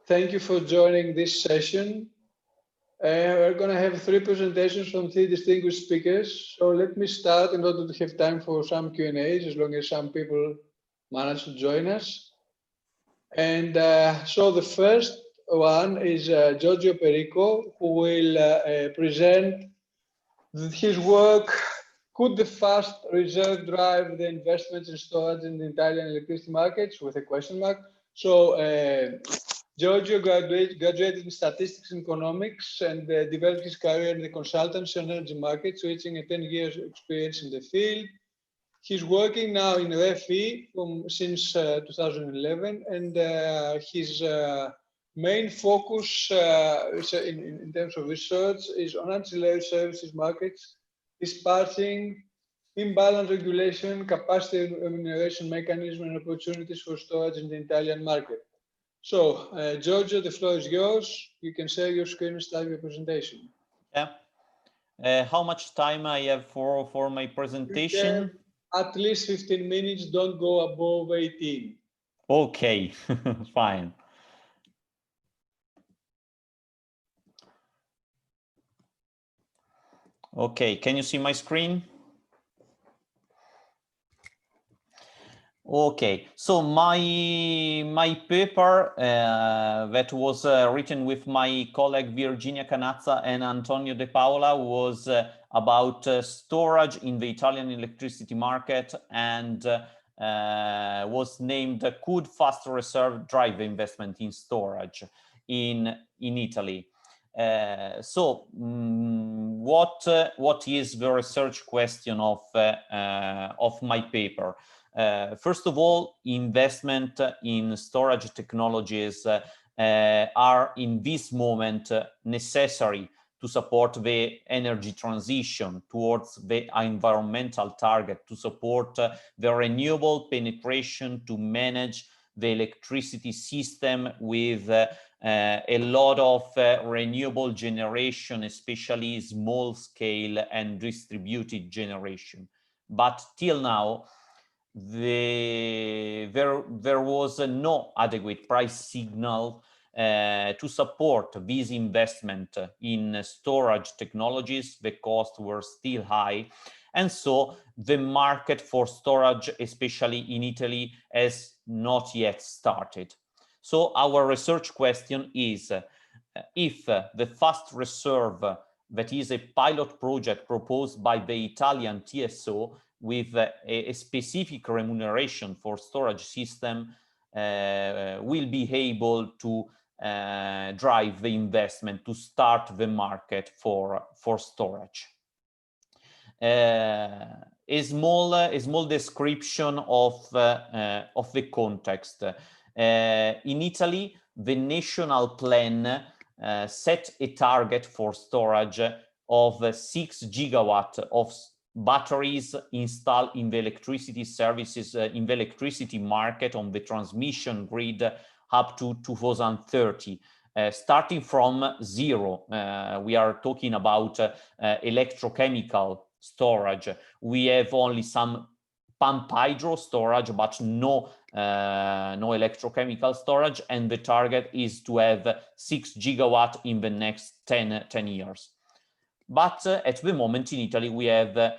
Thank you for joining this session. We're going to have 3 presentations from 3 distinguished speakers. So let me start in order to have time for some Q&As, as long as some people manage to join us. And so the first one is Giorgio Perico, who will present his work, Could the Fast Reserve Drive the Investments in Storage in the Italian Electricity Markets, with a question mark. So Giorgio graduated in Statistics and Economics and developed his career in the consultancy on energy markets, reaching a 10 years experience in the field. He's working now in REFI since 2011, and his main focus in terms of research is on ancillary services markets, dispatching, imbalance regulation, capacity remuneration mechanism, and opportunities for storage in the Italian market. So, Giorgio, the floor is yours. You can share your screen and start your presentation. Yeah. How much time I have for my presentation? At least 15 minutes, don't go above 18. Okay, fine. Okay, can you see my screen? Okay, so my paper that was written with my colleague Virginia Canazza and Antonio De Paola was about storage in the Italian electricity market, and was named Could Fast Reserve Drive Investment in Storage in Italy? What is the research question of my paper? First of all, investment in storage technologies are in this moment necessary to support the energy transition towards the environmental target, to support the renewable penetration, to manage the electricity system with a lot of renewable generation, especially small scale and distributed generation. But till now, there was no adequate price signal to support this investment in storage technologies. The costs were still high, and so the market for storage, especially in Italy, has not yet started. So our research question is, if the Fast Reserve, that is a pilot project proposed by the Italian TSO with a specific remuneration for storage system, will be able to drive the investment to start the market for storage. A small description of the context. In Italy, the national plan set a target for storage of 6 gigawatt of batteries installed in the electricity services, in the electricity market on the transmission grid up to 2030. Starting from zero, we are talking about electrochemical storage. We have only some pump hydro storage, but no electrochemical storage, and the target is to have 6 gigawatt in the next 10 years. But at the moment in Italy, we have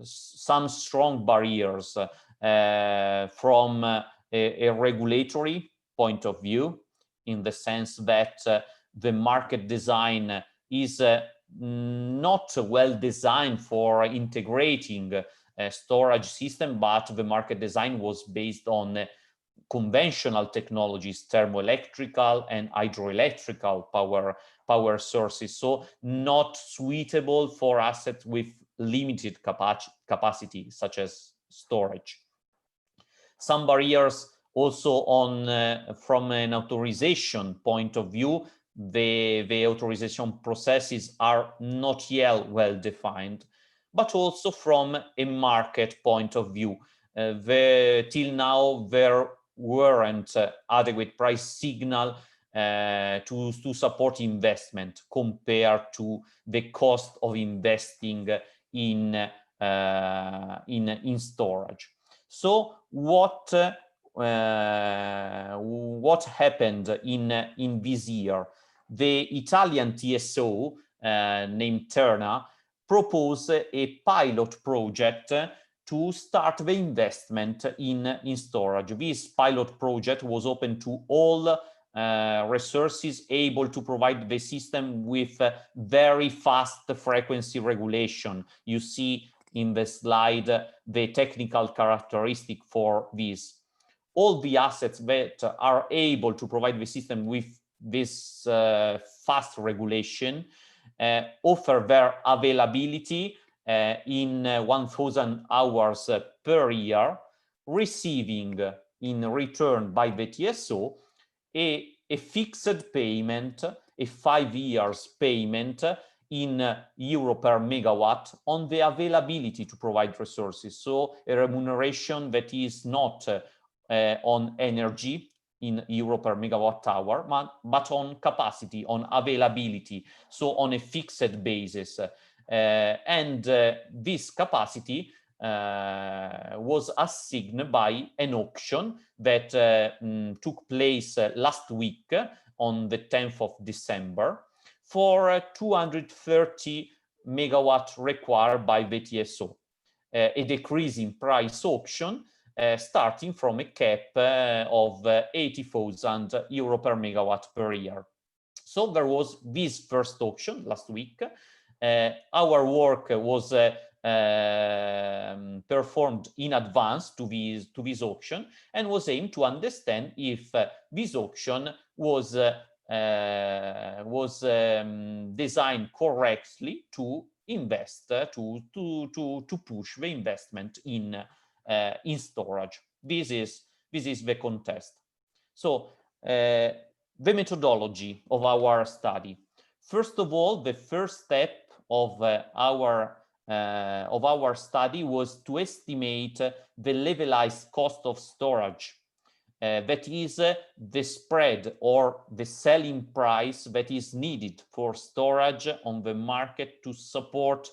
some strong barriers from a regulatory point of view, in the sense that the market design is not well designed for integrating a storage system, but the market design was based on conventional technologies, thermoelectrical and hydroelectrical power sources, so not suitable for assets with limited capacity, such as storage. Some barriers also from an authorization point of view. The authorization processes are not yet well defined, but also from a market point of view. Till now, there weren't adequate price signal to support investment compared to the cost of investing in storage. So what what happened in this year? The Italian TSO named Terna proposed a pilot project to start the investment in storage. This pilot project was open to all resources able to provide the system with very fast frequency regulation. You see in the slide the technical characteristic for this. All the assets that are able to provide the system with this fast regulation offer their availability in 1,000 hours per year, receiving in return by the TSO a fixed payment, a 5 years payment in euro per megawatt on the availability to provide resources. So a remuneration that is not on energy in euro per megawatt hour, but on capacity, on availability, so on a fixed basis. This capacity was assigned by an auction that took place last week on the 10th of December for 230 megawatt required by the TSO, a decrease in price auction starting from a cap of 80,000 euro per megawatt per year. So there was this first auction last week. Our work was performed in advance to this auction and was aimed to understand if this auction was designed correctly to invest, to push the investment in storage. This is the contest. So the methodology of our study. First of all, the first step of our study was to estimate the levelized cost of storage. That is the spread or the selling price that is needed for storage on the market to support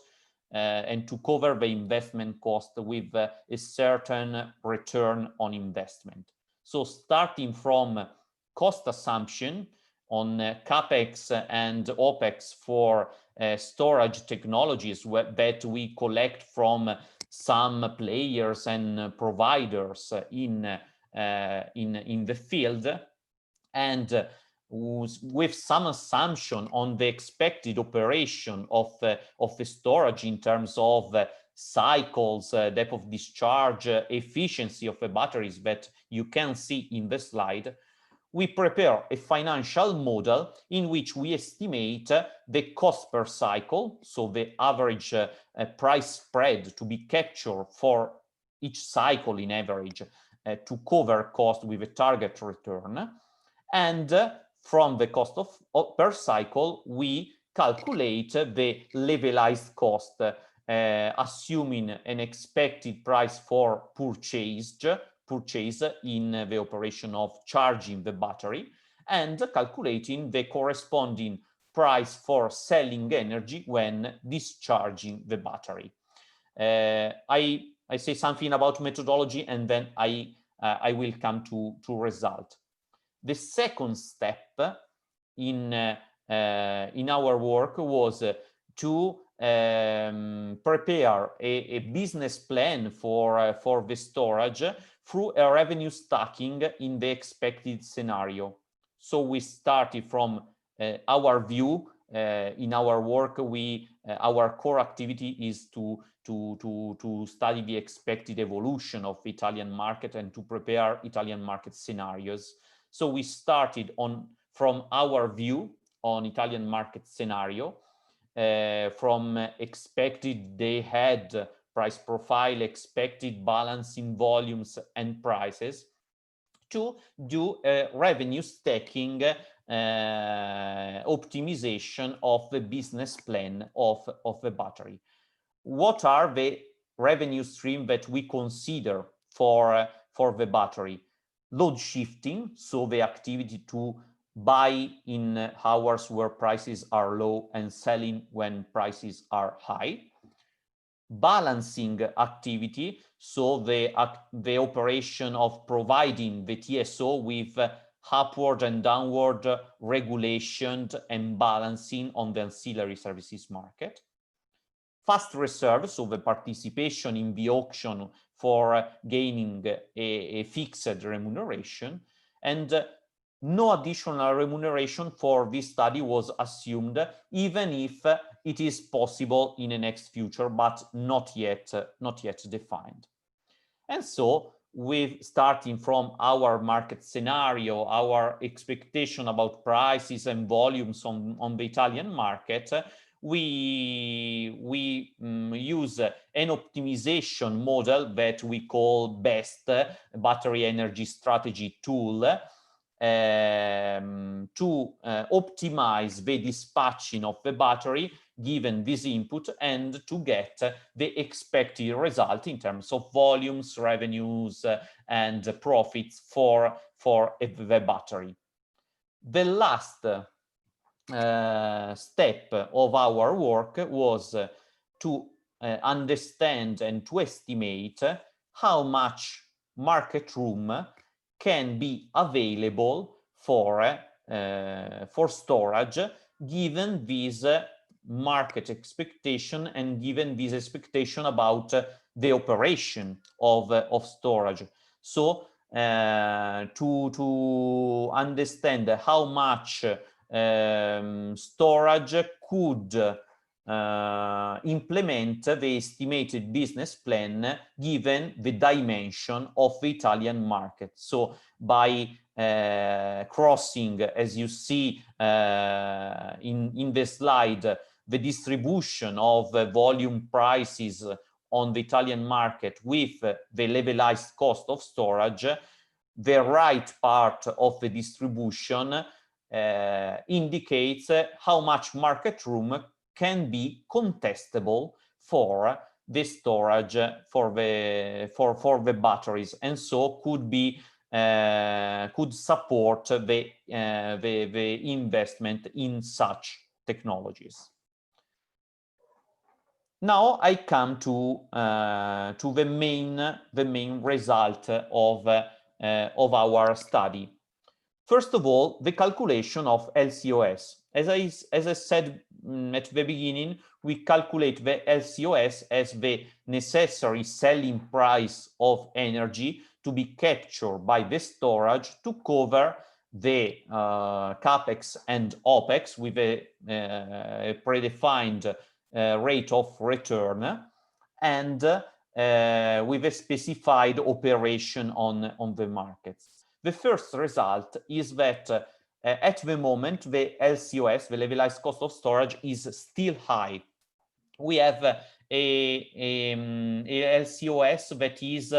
and to cover the investment cost with a certain return on investment. So starting from cost assumption on CapEx and OpEx for storage technologies that we collect from some players and providers in the field, and with some assumption on the expected operation of the storage in terms of cycles, depth of discharge, efficiency of the batteries that you can see in the slide, we prepare a financial model in which we estimate the cost per cycle, so the average price spread to be captured for each cycle in average to cover cost with a target return. And from the cost of per cycle, we calculate the levelized cost, assuming an expected price for purchase in the operation of charging the battery, and calculating the corresponding price for selling energy when discharging the battery. I say something about methodology, and then I will come to result. The second step in our work was to prepare a business plan for the storage through a revenue stacking in the expected scenario. So we started from our view. In our work, our core activity is to study the expected evolution of the Italian market and to prepare Italian market scenarios. So we started from our view on Italian market scenario, from expected day-ahead price profile, expected balance in volumes and prices, to do a revenue stacking optimization of the business plan of the battery. What are the revenue streams that we consider for the battery? Load shifting, so the activity to buy in hours where prices are low and selling when prices are high. balancing activity, so the operation of providing the TSO with upward and downward regulation and balancing on the ancillary services market. Fast reserve, so the participation in the auction for gaining a fixed remuneration, and no additional remuneration for this study was assumed, even if it is possible in the next future, but not yet defined. And so, with starting from our market scenario, our expectation about prices and volumes on the Italian market, we use an optimization model that we call BEST, Battery Energy Strategy Tool, to optimize the dispatching of the battery given this input and to get the expected result in terms of volumes, revenues, and profits for the battery. The last step of our work was to understand and to estimate how much market room can be available for storage given this market expectation and given this expectation about the operation of storage. So to understand how much storage could implement the estimated business plan given the dimension of the Italian market. So by crossing, as you see in the slide, the distribution of volume prices on the Italian market with the levelized cost of storage, the right part of the distribution indicates how much market room can be contestable for the storage for the batteries, and so could support the investment in such technologies. Now I come to the main result of our study. First of all, the calculation of LCOS. As I said at the beginning, we calculate the LCOS as the necessary selling price of energy to be captured by the storage to cover the CAPEX and OPEX with a predefined rate of return and with a specified operation on the markets. The first result is that at the moment, the LCOS, the levelized cost of storage, is still high. We have a LCOS that is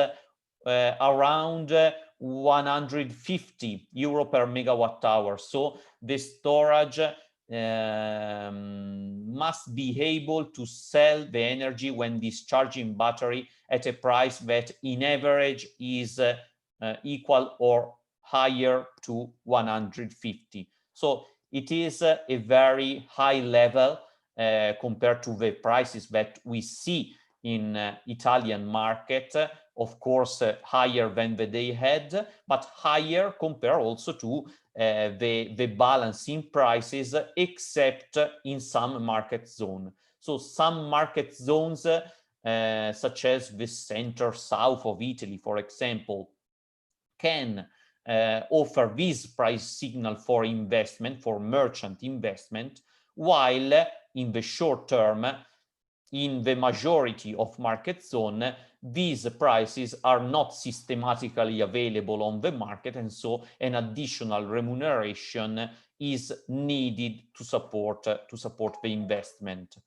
around 150 euro per megawatt hour. So the storage must be able to sell the energy when discharging battery at a price that in average is equal or higher to 150. So it is a very high level compared to the prices that we see in Italian market, of course higher than the day ahead, but higher compared also to the balancing prices, except in some market zone. So some market zones, such as the center south of Italy, for example, can offer this price signal for investment, for merchant investment, while in the short term, in the majority of market zone, these prices are not systematically available on the market, and so an additional remuneration is needed to support the investment.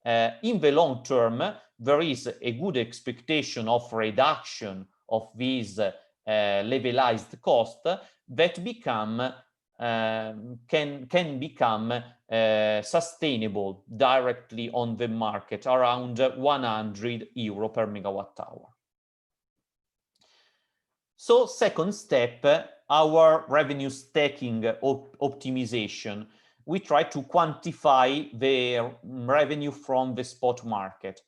In the long term, there is a good expectation of reduction of these levelized cost that can become sustainable directly on the market around 100 euro per megawatt hour. So second step, our revenue stacking optimization. We try to quantify the revenue from the spot market.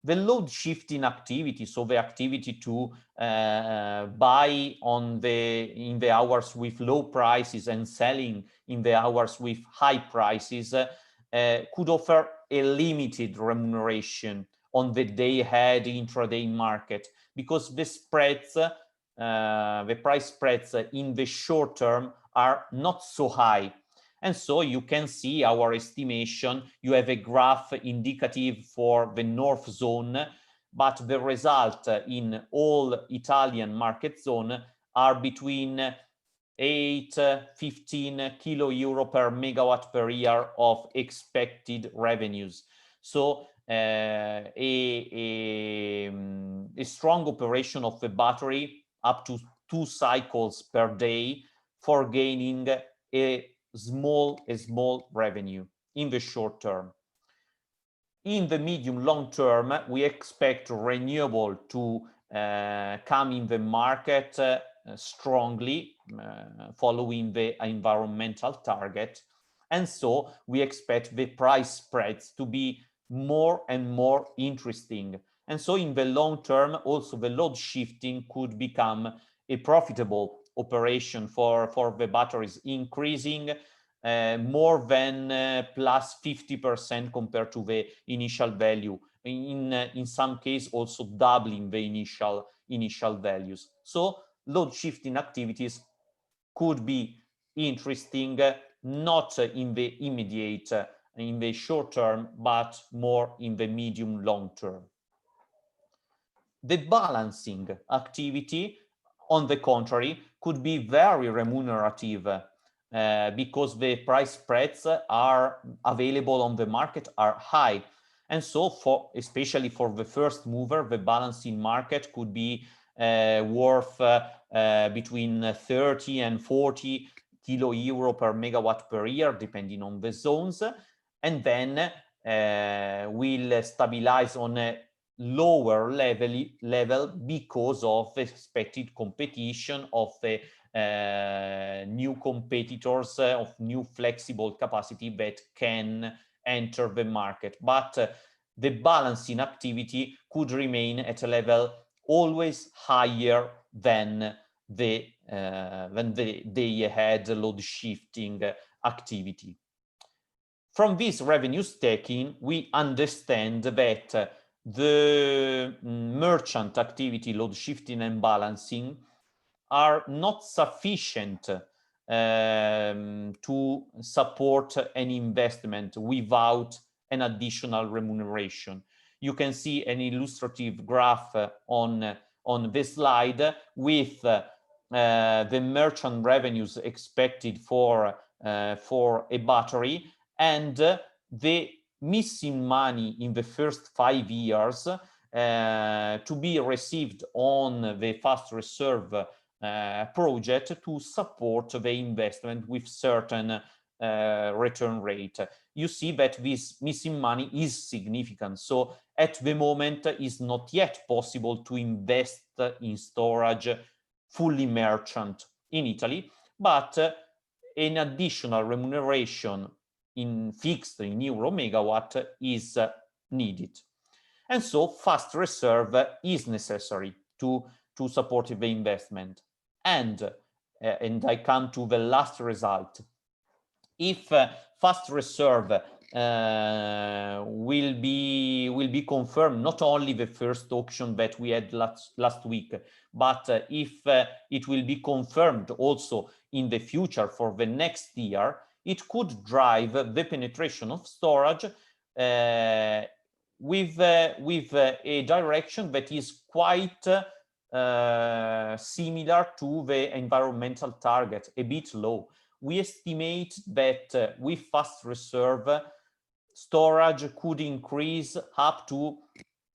The load shifting activity, so the activity to buy in the hours with low prices and selling in the hours with high prices, could offer a limited remuneration on the day-ahead intraday market, because the spreads, the price spreads in the short term are not so high. And so you can see our estimation. You have a graph indicative for the north zone, but the result in all Italian market zone are between 8-15 kilo euro per megawatt per year of expected revenues. So a strong operation of the battery up to 2 cycles per day for gaining a small revenue in the short term. In the medium long term, we expect renewable to come in the market strongly, following the environmental target. And so we expect the price spreads to be more and more interesting. And so in the long term, also the load shifting could become a profitable operation for the batteries, increasing more than plus 50% compared to the initial value. In some cases, also doubling the initial values. So load shifting activities could be interesting, not in the immediate, in the short term, but more in the medium long term. The balancing activity, on the contrary, could be very remunerative because the price spreads are available on the market are high. And so especially for the first mover, the balancing market could be worth between 30 and 40 kilo euro per megawatt per year, depending on the zones, and then will stabilize on a lower level because of expected competition of the new competitors of new flexible capacity that can enter the market. But the balancing activity could remain at a level always higher than the day-ahead load shifting activity. From this revenue stacking, we understand that the merchant activity, load shifting and balancing, are not sufficient to support an investment without an additional remuneration. You can see an illustrative graph on this slide with the merchant revenues expected for a battery, and the missing money in the first 5 years to be received on the fast reserve project to support the investment with certain return rate. You see that this missing money is significant. So at the moment, it's not yet possible to invest in storage fully merchant in Italy, but an additional remuneration in fixed in euro megawatt is needed. And so fast reserve is necessary to support the investment. And I come to the last result. If fast reserve will be confirmed, not only the first auction that we had last week, but if it will be confirmed also in the future for the next year, it could drive the penetration of storage with a direction that is quite similar to the environmental target, a bit low. We estimate that with fast reserve, storage could increase up to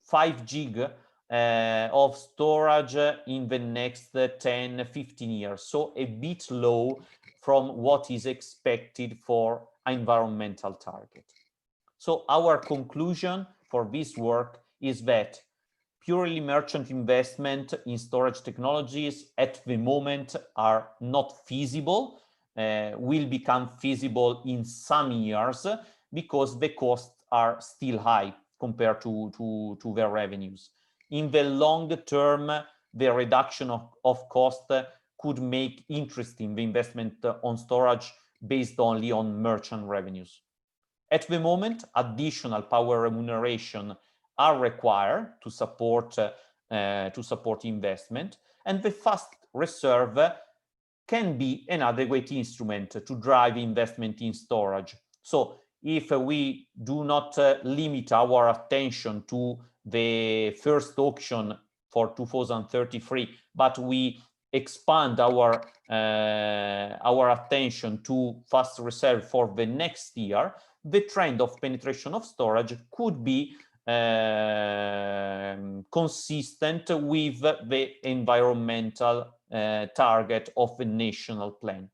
5 gig of storage in the next 10-15 years. So a bit low from what is expected for environmental target. So our conclusion for this work is that purely merchant investment in storage technologies at the moment are not feasible, will become feasible in some years because the costs are still high. compared to their revenues. In the long term, the reduction of cost could make interesting the investment on storage based only on merchant revenues. At the moment, additional power remuneration are required to support investment, and the fast reserve can be an adequate instrument to drive investment in storage. So if we do not limit our attention to the first auction for 2033, but we expand our attention to fast reserve for the next year, the trend of penetration of storage could be consistent with the environmental target of the national plan.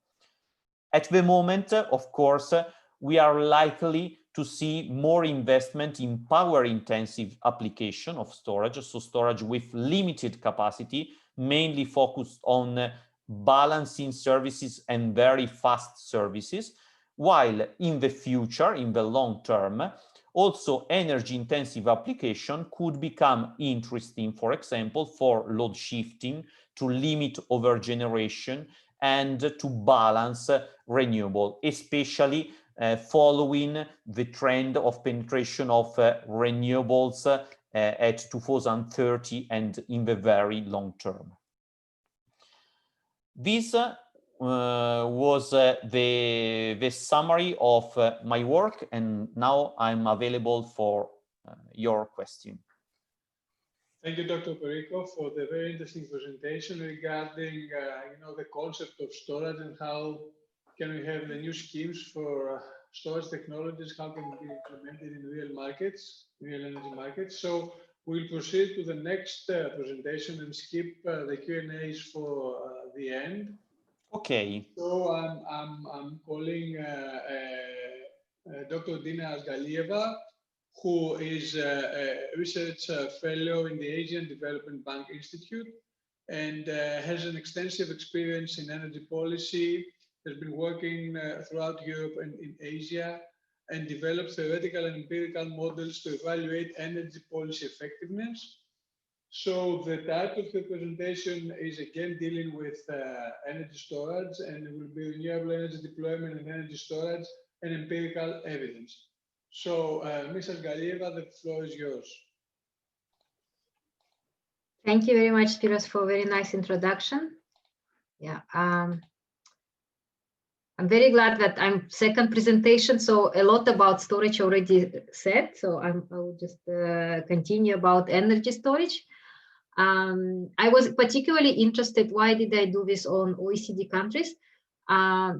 At the moment, of course, we are likely to see more investment in power-intensive application of storage, so storage with limited capacity, mainly focused on balancing services and very fast services, while in the future, in the long term, also energy-intensive application could become interesting, for example, for load shifting, to limit overgeneration, and to balance renewable, especially following the trend of penetration of renewables at 2030 and in the very long term. This was the summary of my work, and now I'm available for your question. Thank you, Dr. Perico, for the very interesting presentation regarding the concept of storage and how can we have the new schemes for storage technologies, how can be implemented in real markets, real energy markets. So we'll proceed to the next presentation and skip the Q&As for the end. Okay. So I'm calling Dr. Dina Asgalieva, who is a research fellow in the Asian Development Bank Institute and has an extensive experience in energy policy, has been working throughout Europe and in Asia, and developed theoretical and empirical models to evaluate energy policy effectiveness. So the title of the presentation is again dealing with energy storage, and it will be renewable energy deployment and energy storage and empirical evidence. So, Ms. Asgalieva, the floor is yours. Thank you very much, Spiros, for a very nice introduction. Yeah, I'm very glad that I'm second presentation. So a lot about storage already said. So I will just continue about energy storage. I was particularly interested, why did I do this on OECD countries?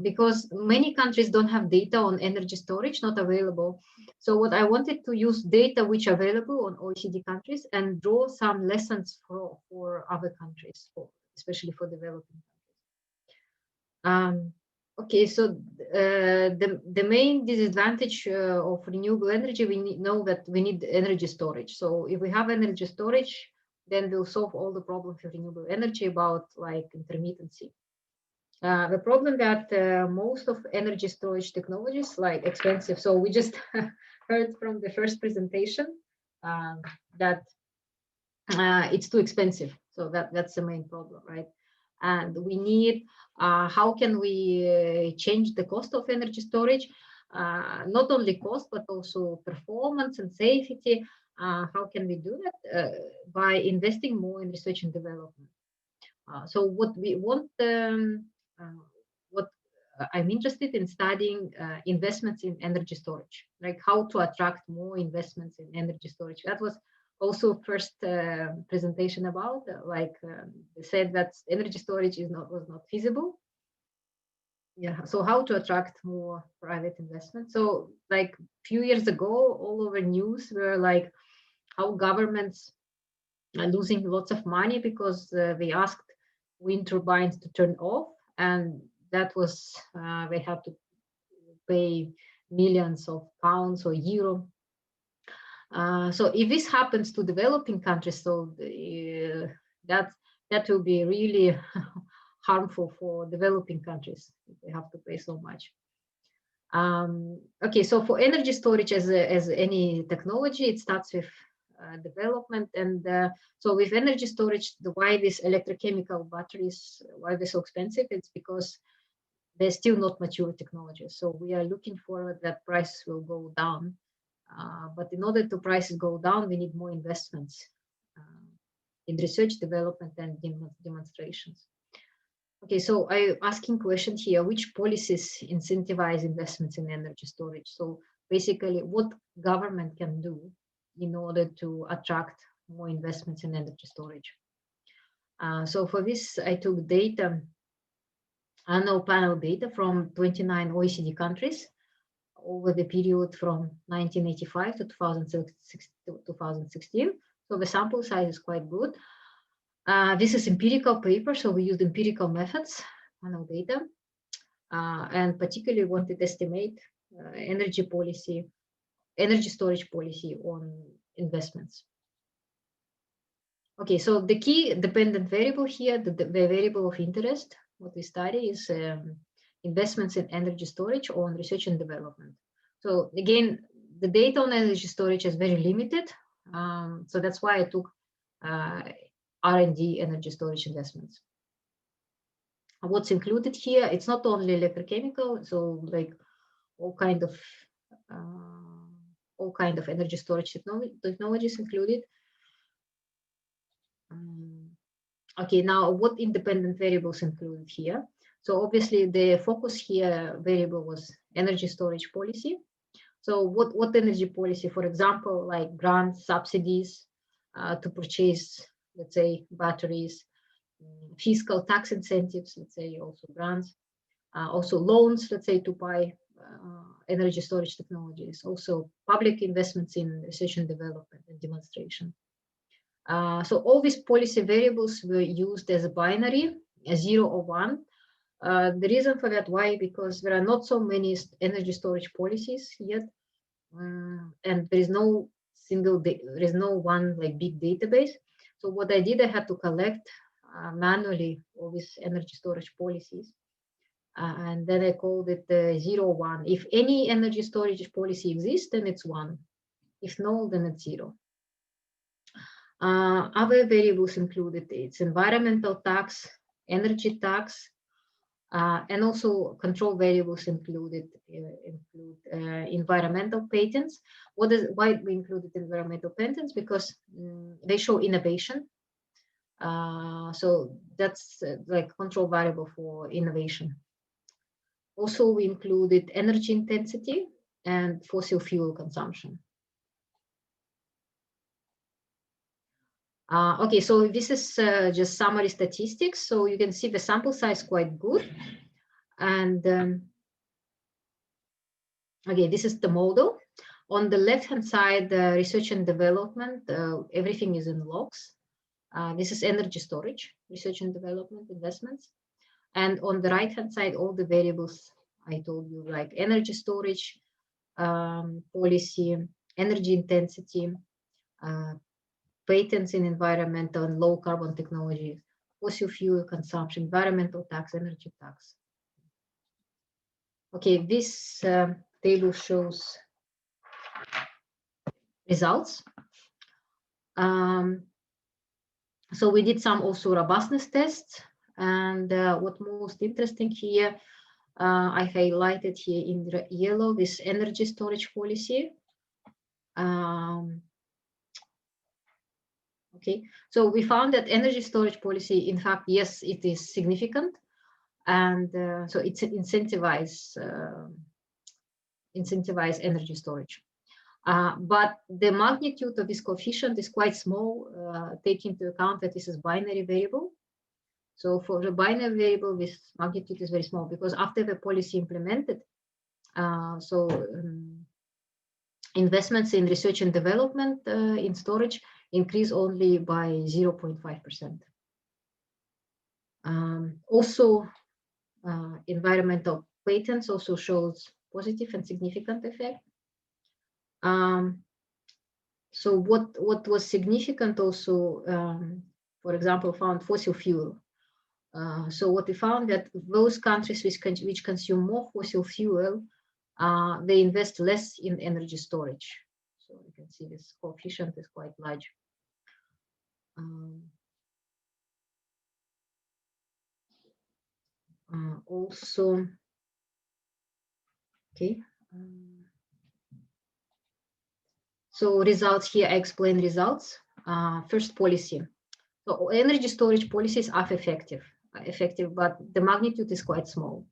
Because many countries don't have data on energy storage, not available. So what I wanted to use data which are available on OECD countries and draw some lessons for other countries, especially for developing countries. Okay, so the main disadvantage of renewable energy, we know that we need energy storage. So if we have energy storage, then we'll solve all the problems of renewable energy about like intermittency. The problem that most of energy storage technologies like expensive. So we just heard from the first presentation that it's too expensive. So that's the main problem, right? And we need, how can we change the cost of energy storage? Not only cost, but also performance and safety. How can we do that? By investing more in research and development. So what we want, what I'm interested in studying investments in energy storage, like how to attract more investments in energy storage. That was also first presentation about, they said that energy storage was not feasible. Yeah, so how to attract more private investment. So like a few years ago, all over news were like how governments are losing lots of money because they asked wind turbines to turn off, and that was they had to pay millions of pounds or euro. So if this happens to developing countries, so that will be really harmful for developing countries if they have to pay so much. Okay, so for energy storage as any technology, it starts with development. And so with energy storage, why these electrochemical batteries, why they're so expensive? It's because they're still not mature technologies. So we are looking forward that prices will go down. But in order to prices go down, we need more investments in research, development, and demonstrations. Okay, so I'm asking question here, which policies incentivize investments in energy storage? So basically, what government can do in order to attract more investments in energy storage? So for this, I took data, annual panel data from 29 OECD countries over the period from 1985 to 2016. So the sample size is quite good. This is empirical paper, so we used empirical methods, panel data, and particularly wanted to estimate energy policy, energy storage policy on investments. Okay, so the key dependent variable here, the variable of interest, what we study is investments in energy storage or on research and development. So again, the data on energy storage is very limited. So that's why I took R&D energy storage investments. What's included here, it's not only electrochemical, so like all kind of energy storage technologies included. Okay, now what independent variables included here? So obviously the focus here variable was energy storage policy. So what energy policy, for example, like grants, subsidies to purchase, let's say, batteries, fiscal tax incentives, let's say also grants, also loans, let's say, to buy energy storage technologies, also public investments in research and development and demonstration. So all these policy variables were used as a binary, a 0 or 1. The reason for that, why? Because there are not so many energy storage policies yet, and there is no one like big database. So what I did, I had to collect manually all these energy storage policies, and then I called it 0, 1. If any energy storage policy exists, then it's 1. If no, then it's 0. Other variables included its environmental tax, energy tax, and also control variables include environmental patents. Why we included environmental patents? Because they show innovation. So that's like control variable for innovation. Also, we included energy intensity and fossil fuel consumption. Okay, so this is just summary statistics. So you can see the sample size quite good. And okay, this is the model. On the left-hand side, the research and development, everything is in logs. This is energy storage, research and development investments. And on the right-hand side, all the variables I told you, like energy storage, policy, energy intensity, patents in environmental and low carbon technologies, fossil fuel consumption, environmental tax, energy tax. Okay, this table shows results. So we did some also robustness tests, and what most interesting here, I highlighted here in yellow, this energy storage policy. Okay, so we found that energy storage policy, in fact, yes, it is significant, and so it's incentivize energy storage. But the magnitude of this coefficient is quite small, taking into account that this is binary variable. So for the binary variable, this magnitude is very small because after the policy implemented, investments in research and development in storage increase only by 0.5%. Also, environmental patents also shows positive and significant effect. So what was significant also, for example, found fossil fuel. So what we found that those countries which consume more fossil fuel they invest less in energy storage. So you can see this coefficient is quite large. Also, okay. So results here, I explain results. First, policy. So energy storage policies are effective, but the magnitude is quite small.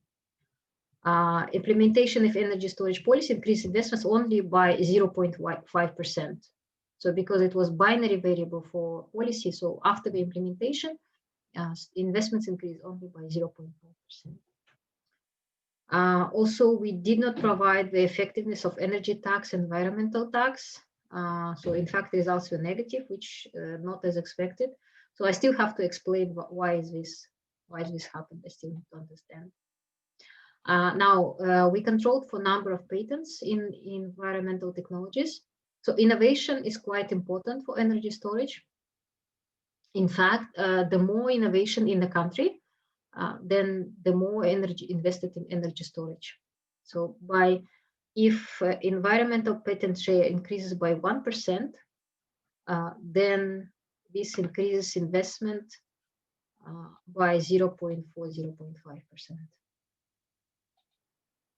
Implementation of energy storage policy increased investments only by 0.5%. So because it was binary variable for policy, so after the implementation, investments increased only by 0.5%. Also, we did not provide the effectiveness of energy tax, environmental tax. So in fact, results were negative, which not as expected. So I still have to explain why is this happened. I still need to understand. Now, we controlled for number of patents in environmental technologies. So innovation is quite important for energy storage. In fact, the more innovation in the country, then the more energy invested in energy storage. So if environmental patent share increases by 1%, then this increases investment by 0.4, 0.5%.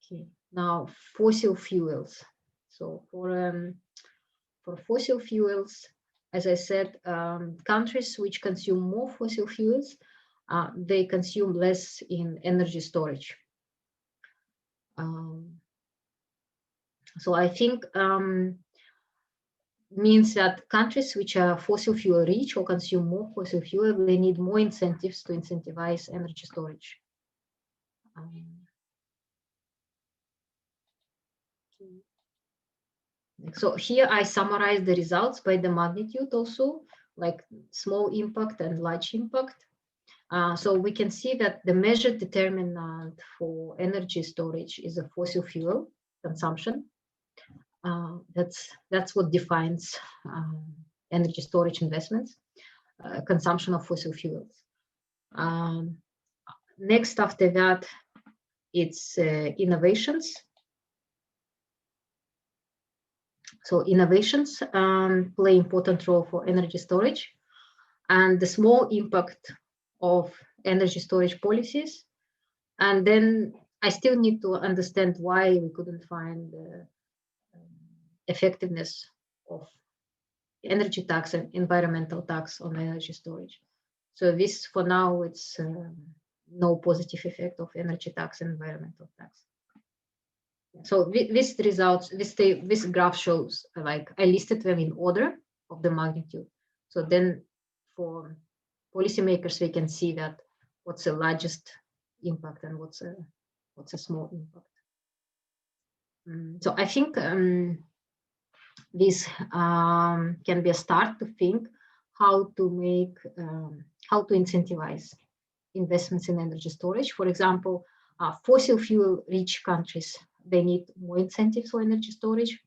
Okay, now fossil fuels. So for fossil fuels, as I said, countries which consume more fossil fuels, they consume less in energy storage. So I think means that countries which are fossil fuel rich or consume more fossil fuel, they need more incentives to incentivize energy storage. So here I summarize the results by the magnitude also, like small impact and large impact. So we can see that the measured determinant for energy storage is a fossil fuel consumption. That's what defines energy storage investments, consumption of fossil fuels. Next after that, it's innovations. So innovations play important role for energy storage, and the small impact of energy storage policies. And then I still need to understand why we couldn't find the effectiveness of energy tax and environmental tax on energy storage. So this, for now, it's no positive effect of energy tax and environmental tax. So this results, this graph shows, like I listed them in order of the magnitude. So then for policymakers, we can see that what's the largest impact and what's a small impact. So I think this can be a start to think how to incentivize investments in energy storage. For example, fossil fuel rich countries, they need more incentives for energy storage.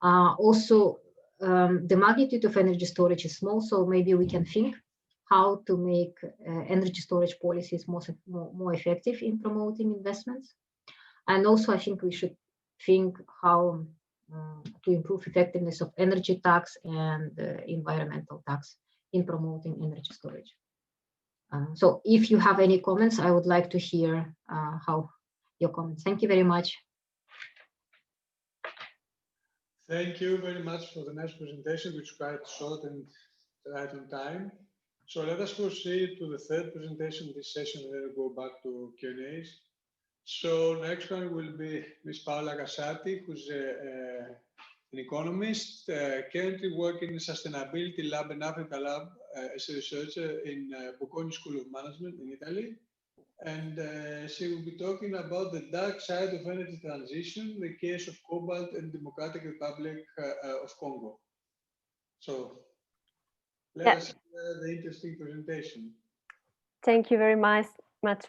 Also, the magnitude of energy storage is small, so maybe we can think how to make energy storage policies more effective in promoting investments. And also, I think we should think how to improve effectiveness of energy tax and environmental tax in promoting energy storage. So if you have any comments, I would like to hear your comments. Thank you very much. Thank you very much for the nice presentation, which is quite short and right on time. So let us proceed to the third presentation of this session, and then we'll go back to Q&As. So next one will be Ms. Paola Cassati, who's an economist, currently working in the Sustainability Lab and Africa Lab as a researcher in Bocconi School of Management in Italy. And she will be talking about the dark side of energy transition, the case of cobalt and Democratic Republic of Congo. So let us hear the interesting presentation. Thank you very much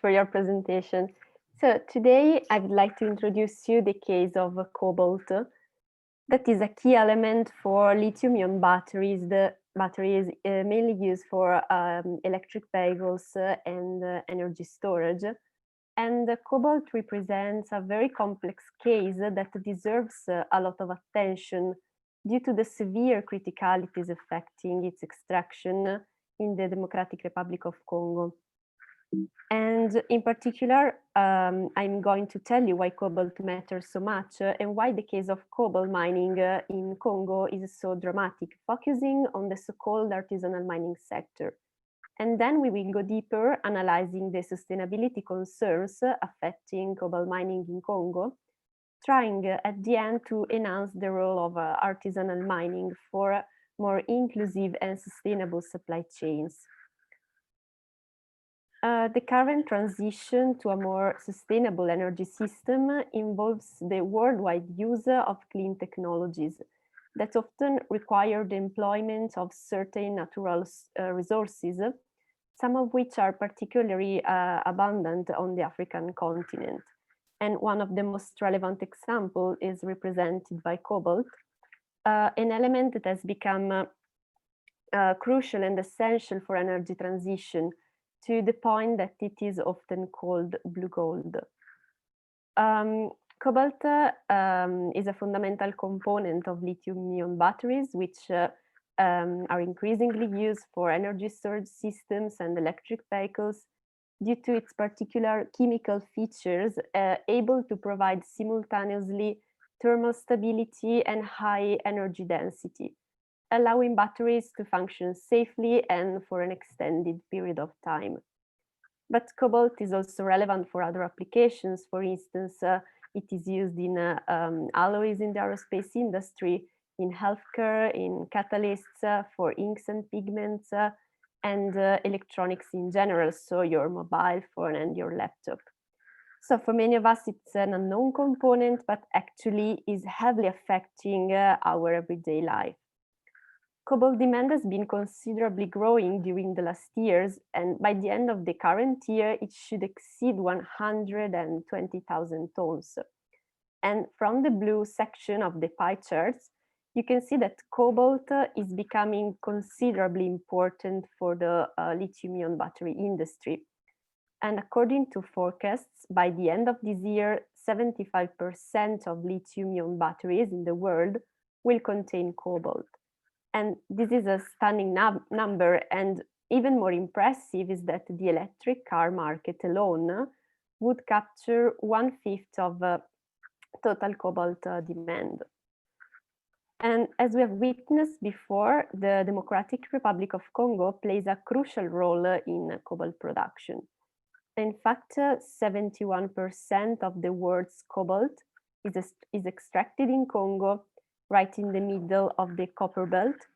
for your presentation. So today I would like to introduce you the case of cobalt. That is a key element for lithium-ion batteries. The battery is mainly used for electric vehicles and energy storage. And the cobalt represents a very complex case that deserves a lot of attention due to the severe criticalities affecting its extraction in the Democratic Republic of Congo. And in particular, I'm going to tell you why cobalt matters so much and why the case of cobalt mining in Congo is so dramatic, focusing on the so-called artisanal mining sector. And then we will go deeper, analyzing the sustainability concerns affecting cobalt mining in Congo, trying at the end to enhance the role of artisanal mining for more inclusive and sustainable supply chains. The current transition to a more sustainable energy system involves the worldwide use of clean technologies that often require the employment of certain natural resources, some of which are particularly abundant on the African continent. And one of the most relevant examples is represented by cobalt, an element that has become crucial and essential for energy transition, to the point that it is often called blue gold. Cobalt is a fundamental component of lithium-ion batteries, which are increasingly used for energy storage systems and electric vehicles due to its particular chemical features, able to provide simultaneously thermal stability and high energy density, allowing batteries to function safely and for an extended period of time. But cobalt is also relevant for other applications. For instance, it is used in alloys in the aerospace industry, in healthcare, in catalysts, for inks and pigments, and electronics in general, so your mobile phone and your laptop. So for many of us, it's an unknown component, but actually is heavily affecting our everyday life. Cobalt demand has been considerably growing during the last years, and by the end of the current year, it should exceed 120,000 tons. And from the blue section of the pie charts, you can see that cobalt is becoming considerably important for the lithium-ion battery industry. And according to forecasts, by the end of this year, 75% of lithium-ion batteries in the world will contain cobalt. And this is a stunning number, and even more impressive is that the electric car market alone would capture 1/5 of total cobalt demand. And as we have witnessed before, the Democratic Republic of Congo plays a crucial role in cobalt production. In fact, 71% of the world's cobalt is extracted in Congo, right in the middle of the copper belt.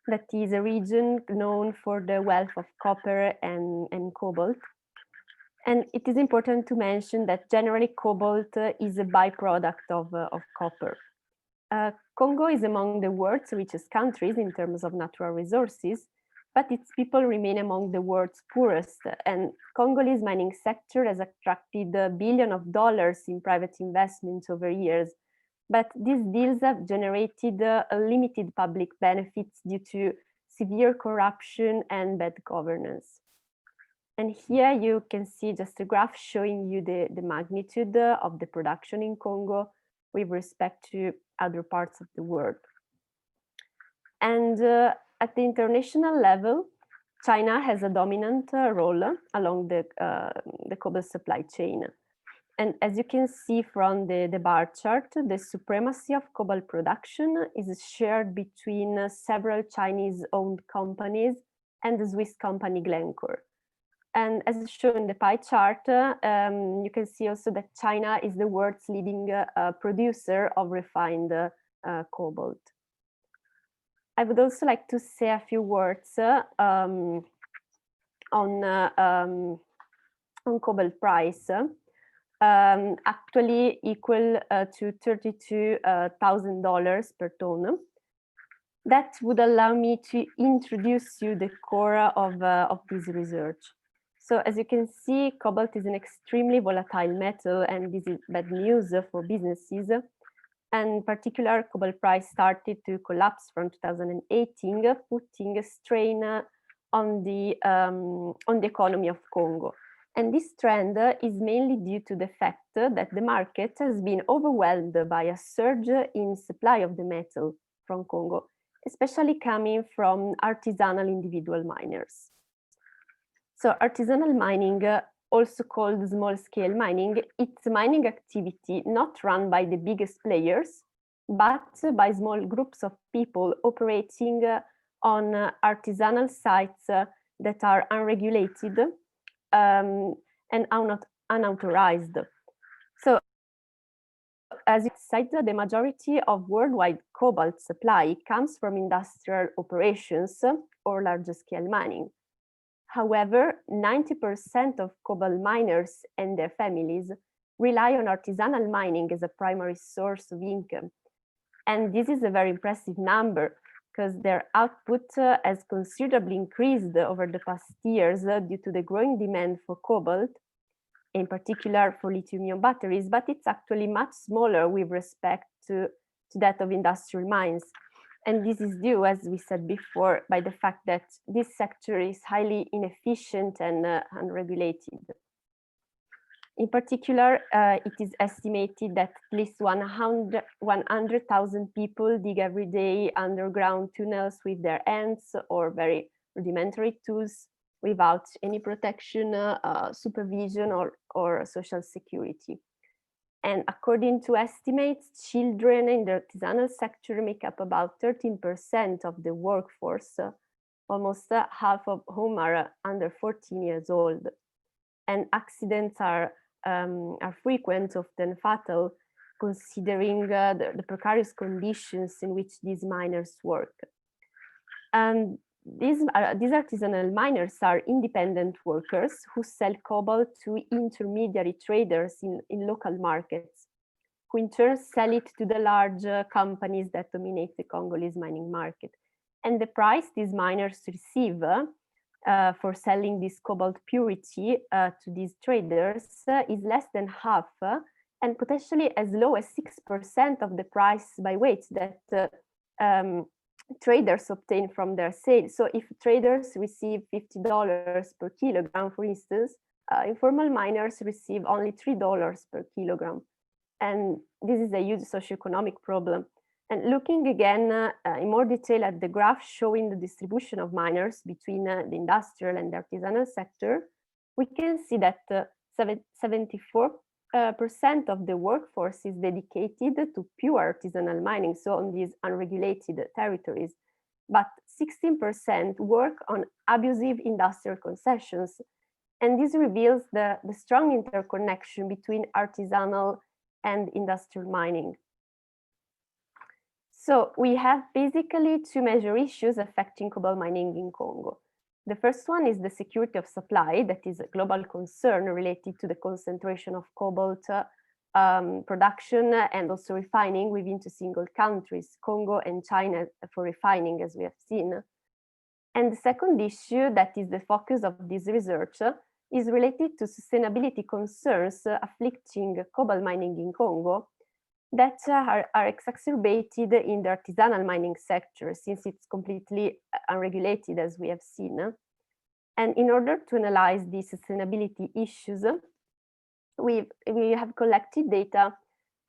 That is a region known for the wealth of copper and cobalt. And it is important to mention that generally cobalt is a byproduct of copper. Congo is among the world's richest countries in terms of natural resources, but its people remain among the world's poorest. And Congolese mining sector has attracted billions of dollars in private investments over years. But these deals have generated limited public benefits due to severe corruption and bad governance. And here you can see just a graph showing you the magnitude of the production in Congo with respect to other parts of the world. And at the international level, China has a dominant role along the cobalt supply chain. And as you can see from the bar chart, the supremacy of cobalt production is shared between several Chinese-owned companies and the Swiss company Glencore. And as shown in the pie chart, you can see also that China is the world's leading producer of refined cobalt. I would also like to say a few words on cobalt price. Actually equal to $32,000 per ton. That would allow me to introduce you the core of this research. So as you can see, cobalt is an extremely volatile metal, and this is bad news for businesses. And in particular, cobalt price started to collapse from 2018, putting a strain on the economy of Congo. And this trend is mainly due to the fact that the market has been overwhelmed by a surge in supply of the metal from Congo, especially coming from artisanal individual miners. So artisanal mining, also called small-scale mining, it's a mining activity not run by the biggest players, but by small groups of people operating on artisanal sites that are unregulated and unauthorized. So as you said, the majority of worldwide cobalt supply comes from industrial operations or large-scale mining. However, 90% of cobalt miners and their families rely on artisanal mining as a primary source of income. And this is a very impressive number because their output has considerably increased over the past years due to the growing demand for cobalt, in particular for lithium-ion batteries, but it's actually much smaller with respect to that of industrial mines. And this is due, as we said before, by the fact that this sector is highly inefficient and unregulated. In particular, it is estimated that at least 100,000 people dig every day underground tunnels with their hands or very rudimentary tools without any protection, supervision, or social security. And according to estimates, children in the artisanal sector make up about 13% of the workforce, almost half of whom are under 14 years old. And accidents are frequent, often fatal, considering the precarious conditions in which these miners work. And these artisanal miners are independent workers who sell cobalt to intermediary traders in local markets, who in turn sell it to the large companies that dominate the Congolese mining market. And the price these miners receive for selling this cobalt purity to these traders is less than half and potentially as low as 6% of the price by weight that traders obtain from their sales. So if traders receive $50 per kilogram, for instance, informal miners receive only $3 per kilogram. And this is a huge socioeconomic problem. And looking again in more detail at the graph showing the distribution of miners between the industrial and the artisanal sector, we can see that 74% of the workforce is dedicated to pure artisanal mining, so on these unregulated territories. But 16% work on abusive industrial concessions. And this reveals the strong interconnection between artisanal and industrial mining. So we have basically two major issues affecting cobalt mining in Congo. The first one is the security of supply, that is a global concern related to the concentration of cobalt production and also refining within two single countries, Congo and China for refining, as we have seen. And the second issue that is the focus of this research is related to sustainability concerns afflicting cobalt mining in Congo that are exacerbated in the artisanal mining sector since it's completely unregulated, as we have seen. And in order to analyze these sustainability issues, we have collected data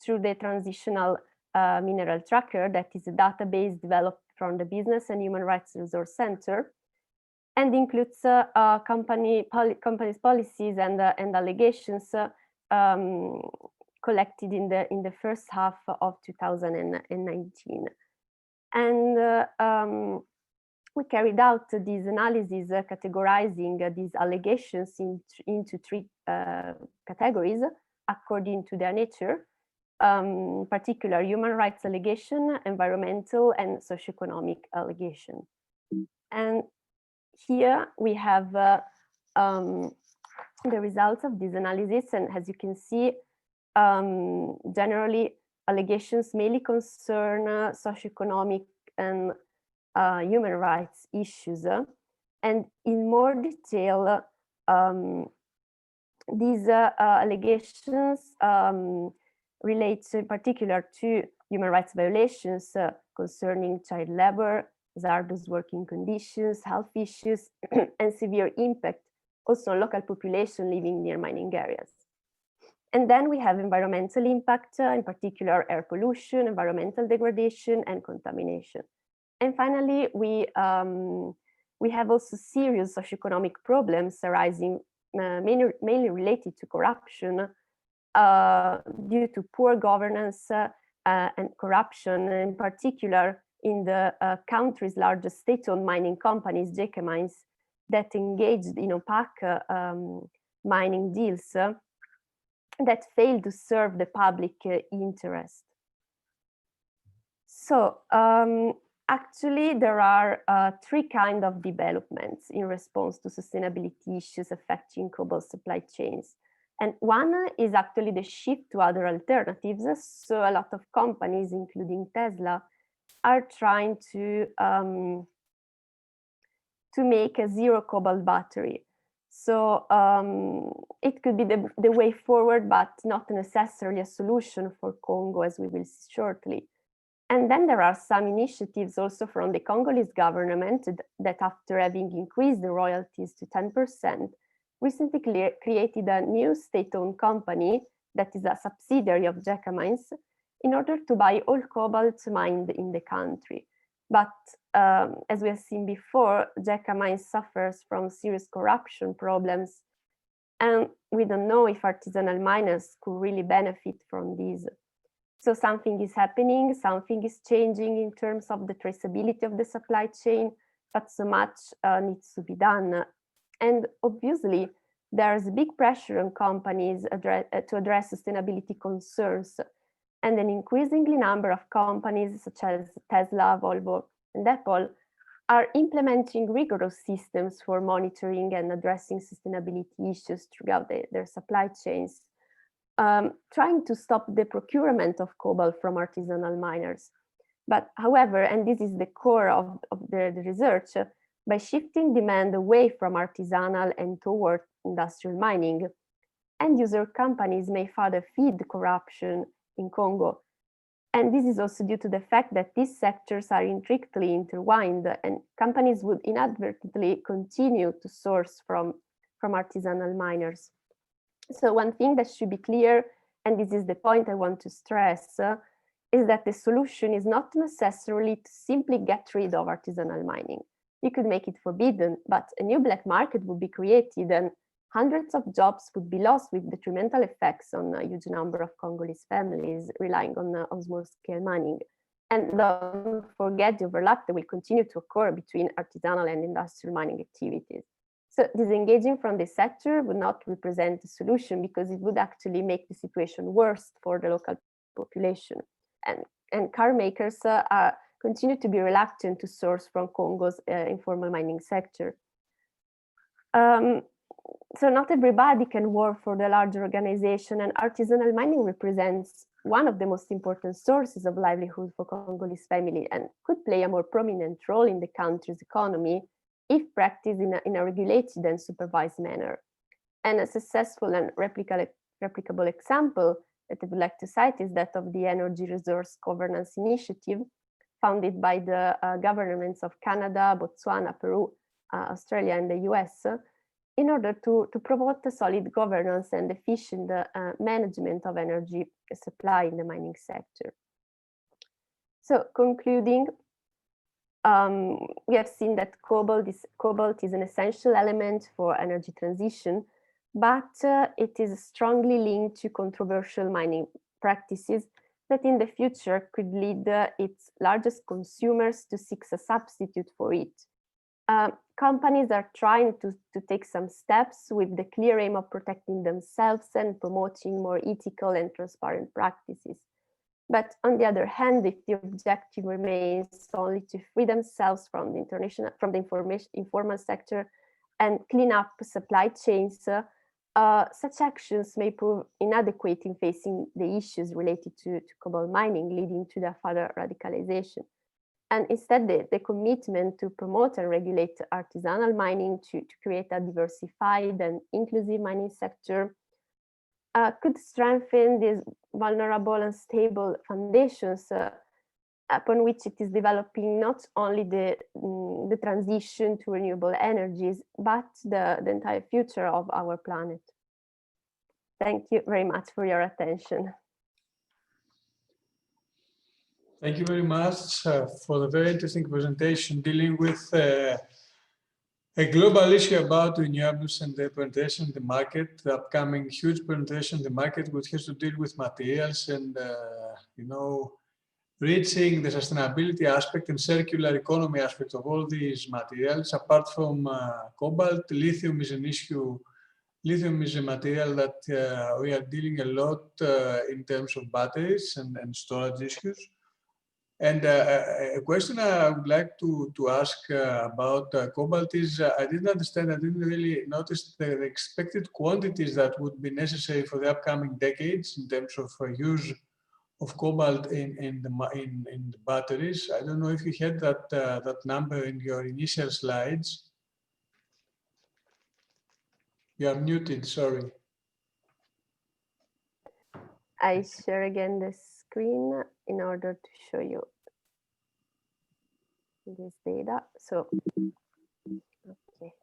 through the Transitional Mineral Tracker, that is a database developed from the Business and Human Rights Resource Center, and includes companies' policies and allegations collected in the first half of 2019. And we carried out this analysis categorizing these allegations into three categories according to their nature, particular human rights allegation, environmental and socioeconomic allegation. And here we have the results of this analysis, and as you can see, generally allegations mainly concern socioeconomic and human rights issues. And in more detail, these allegations relate in particular to human rights violations concerning child labor, hazardous working conditions, health issues, and severe impact also on local population living near mining areas. And then we have environmental impact, in particular air pollution, environmental degradation, and contamination. And finally, we have also serious socioeconomic problems arising mainly related to corruption due to poor governance and corruption, in particular in the country's largest state-owned mining companies, JK Mines, that engaged in opaque mining deals that failed to serve the public interest. So actually, there are three kinds of developments in response to sustainability issues affecting cobalt supply chains. And one is actually the shift to other alternatives. So a lot of companies, including Tesla, are trying to make a zero cobalt battery. So it could be the way forward, but not necessarily a solution for Congo, as we will see shortly. And then there are some initiatives also from the Congolese government that, after having increased the royalties to 10%, recently created a new state-owned company that is a subsidiary of JK Mines in order to buy all cobalt mined in the country. But as we have seen before, JK Mines suffers from serious corruption problems, and we don't know if artisanal miners could really benefit from these. So something is happening, something is changing in terms of the traceability of the supply chain, but so much needs to be done. And obviously, there's big pressure on companies to address sustainability concerns. And an increasingly number of companies such as Tesla, Volvo, and Apple are implementing rigorous systems for monitoring and addressing sustainability issues throughout their supply chains, trying to stop the procurement of cobalt from artisanal miners. But however, and this is the core of the research, by shifting demand away from artisanal and toward industrial mining, end-user companies may further feed corruption in Congo. And this is also due to the fact that these sectors are intricately intertwined, and companies would inadvertently continue to source from artisanal miners. So one thing that should be clear, and this is the point I want to stress, is that the solution is not necessarily to simply get rid of artisanal mining. You could make it forbidden, but a new black market would be created and hundreds of jobs would be lost, with detrimental effects on a huge number of Congolese families relying on small-scale mining. And don't forget the overlap that will continue to occur between artisanal and industrial mining activities. So disengaging from this sector would not represent a solution, because it would actually make the situation worse for the local population. And car makers continue to be reluctant to source from Congo's informal mining sector. So not everybody can work for the larger organization, and artisanal mining represents one of the most important sources of livelihood for Congolese family, and could play a more prominent role in the country's economy if practiced in a regulated and supervised manner. And a successful and replicable example that I would like to cite is that of the Energy Resource Governance Initiative, founded by the governments of Canada, Botswana, Peru, Australia, and the US, in order to promote the solid governance and efficient management of energy supply in the mining sector. So concluding, we have seen that cobalt is an essential element for energy transition, but it is strongly linked to controversial mining practices that in the future could lead its largest consumers to seek a substitute for it. Companies are trying to take some steps with the clear aim of protecting themselves and promoting more ethical and transparent practices. But on the other hand, if the objective remains only to free themselves from the informal sector and clean up supply chains, such actions may prove inadequate in facing the issues related to cobalt mining, leading to their further radicalization. And instead, the commitment to promote and regulate artisanal mining to create a diversified and inclusive mining sector could strengthen these vulnerable and stable foundations upon which it is developing not only the transition to renewable energies, but the entire future of our planet. Thank you very much for your attention. Thank you very much for the very interesting presentation dealing with a global issue about renewables and the penetration in the market, the upcoming huge penetration in the market, which has to deal with materials and, you know, reaching the sustainability aspect and circular economy aspect of all these materials. Apart from cobalt, lithium is an issue. Lithium is a material that we are dealing a lot in terms of batteries and storage issues. And a question I would like to ask about cobalt is, I didn't understand, I didn't really notice the expected quantities that would be necessary for the upcoming decades in terms of use of cobalt in the batteries. I don't know if you had that number in your initial slides. You are muted, sorry. I share again the screen in order to show you this data. So, okay.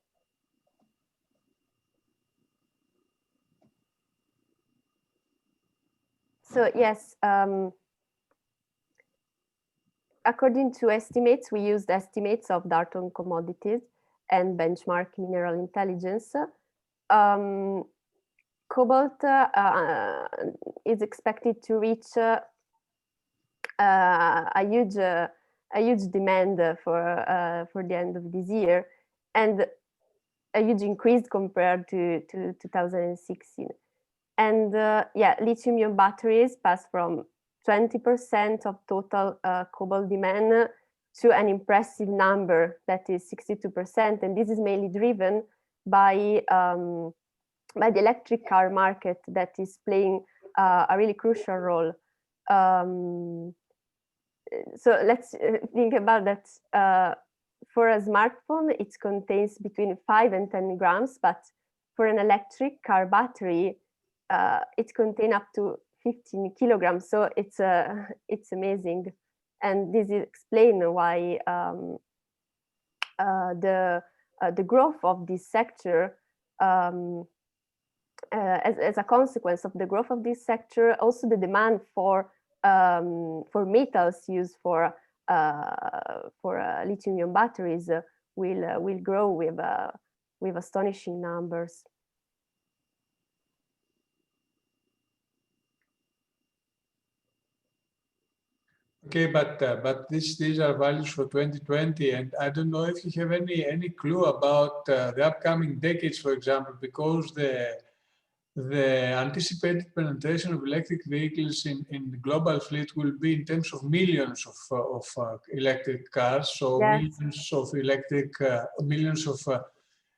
So yes, according to estimates, we used estimates of Darton Commodities and benchmark mineral intelligence. Cobalt is expected to reach a huge demand for the end of this year, and a huge increase compared to 2016. And yeah, lithium-ion batteries pass from 20% of total cobalt demand to an impressive number that is 62%, and this is mainly driven by the electric car market that is playing a really crucial role. So let's think about that. For a smartphone, it contains between 5 and 10 grams, but for an electric car battery, it contains up to 15 kilograms. So it's amazing, and this is explain why the growth of this sector. As a consequence of the growth of this sector, also the demand for metals used for lithium-ion batteries will grow with astonishing numbers. Okay, but these are values for 2020, and I don't know if you have any clue about the upcoming decades, for example, because the anticipated penetration of electric vehicles in the global fleet will be in terms of millions of electric cars, so yes. millions of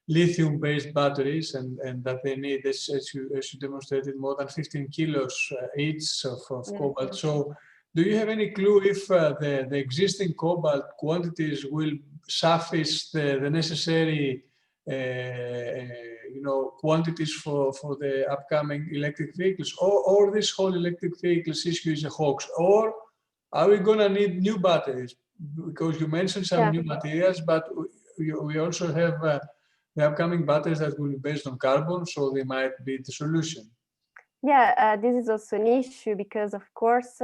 lithium-based batteries, and that they need, as you demonstrated, more than 15 kilos each of yes. cobalt. So, do you have any clue if the existing cobalt quantities will suffice the necessary quantities for the upcoming electric vehicles, or this whole electric vehicles issue is a hoax, or are we going to need new batteries? Because you mentioned some new materials, but we also have the upcoming batteries that will be based on carbon, so they might be the solution. Yeah, this is also an issue because, of course,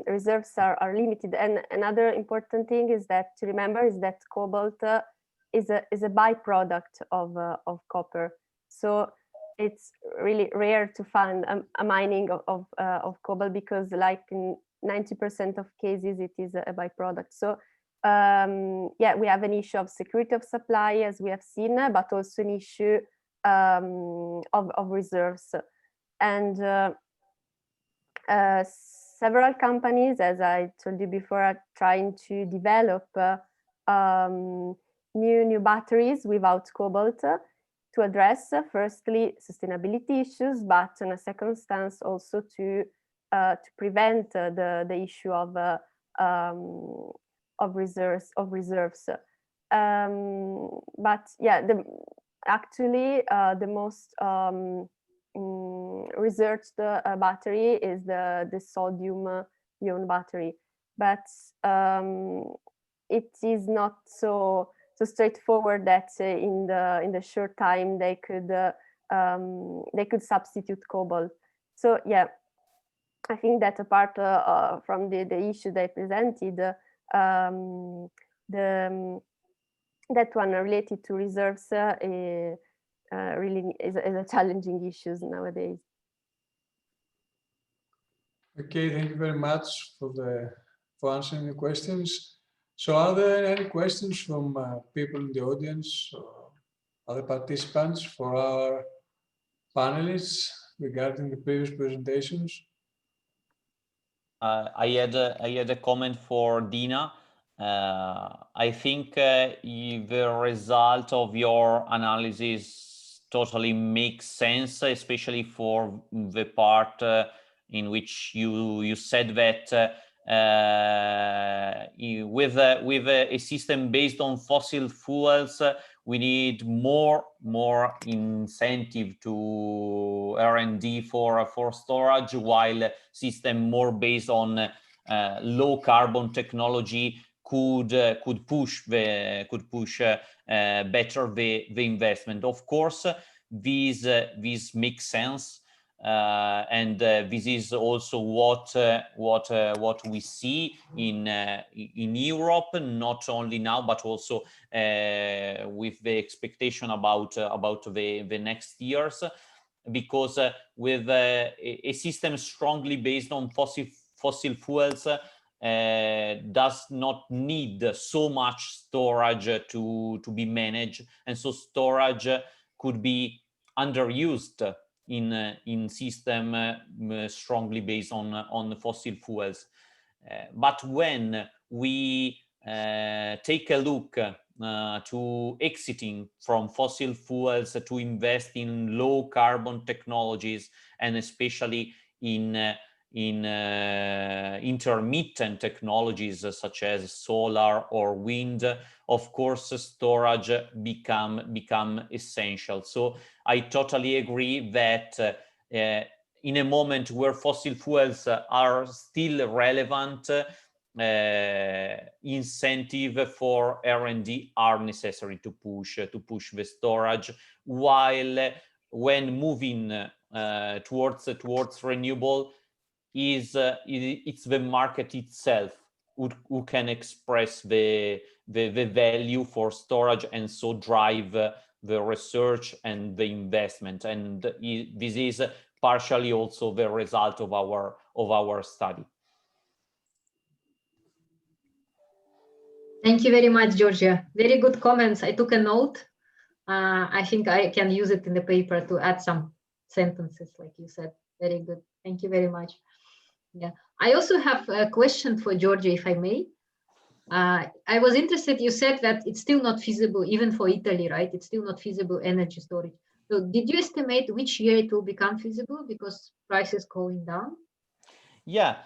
reserves are limited, and another important thing is that to remember is that cobalt is a byproduct of copper, so it's really rare to find a mining of cobalt, because like in 90% of cases it is a byproduct. So yeah, we have an issue of security of supply, as we have seen, but also an issue of reserves. And several companies, as I told you before, are trying to develop new batteries without cobalt to address, firstly, sustainability issues, but in a second stance also to prevent the issue of reserves. But yeah, actually the most researched battery is the sodium-ion battery, but it is not so straightforward that in the short time they could substitute cobalt. So yeah, I think that apart from the issue they presented, that one related to reserves really is a challenging issue nowadays. Okay, thank you very much for answering the questions. So are there any questions from people in the audience or other participants for our panelists regarding the previous presentations? I had a comment for Dina. I think the result of your analysis totally makes sense, especially for the part in which you said that with a system based on fossil fuels, we need more incentive to R&D for storage, while system more based on low carbon technology could push better the investment. Of course, this makes sense. And this is also what we see in Europe, not only now but also with the expectation about the next years, because with a system strongly based on fossil fuels does not need so much storage to be managed, and so storage could be underused in system strongly based on fossil fuels. But when we take a look to exiting from fossil fuels to invest in low carbon technologies, and especially in intermittent technologies such as solar or wind, of course storage become essential. So I totally agree that in a moment where fossil fuels are still relevant, incentive for R&D are necessary to push the storage, while when moving towards renewable, it's the market itself who can express the value for storage, and so drive the research and the investment. And this is partially also the result of our study. Thank you very much, Georgia. Very good comments. I took a note. I think I can use it in the paper to add some sentences, like you said. Very good. Thank you very much. Yeah, I also have a question for Georgia, if I may. I was interested, you said that it's still not feasible, even for Italy, right? It's still not feasible energy storage. So did you estimate which year it will become feasible, because prices going down? Yeah,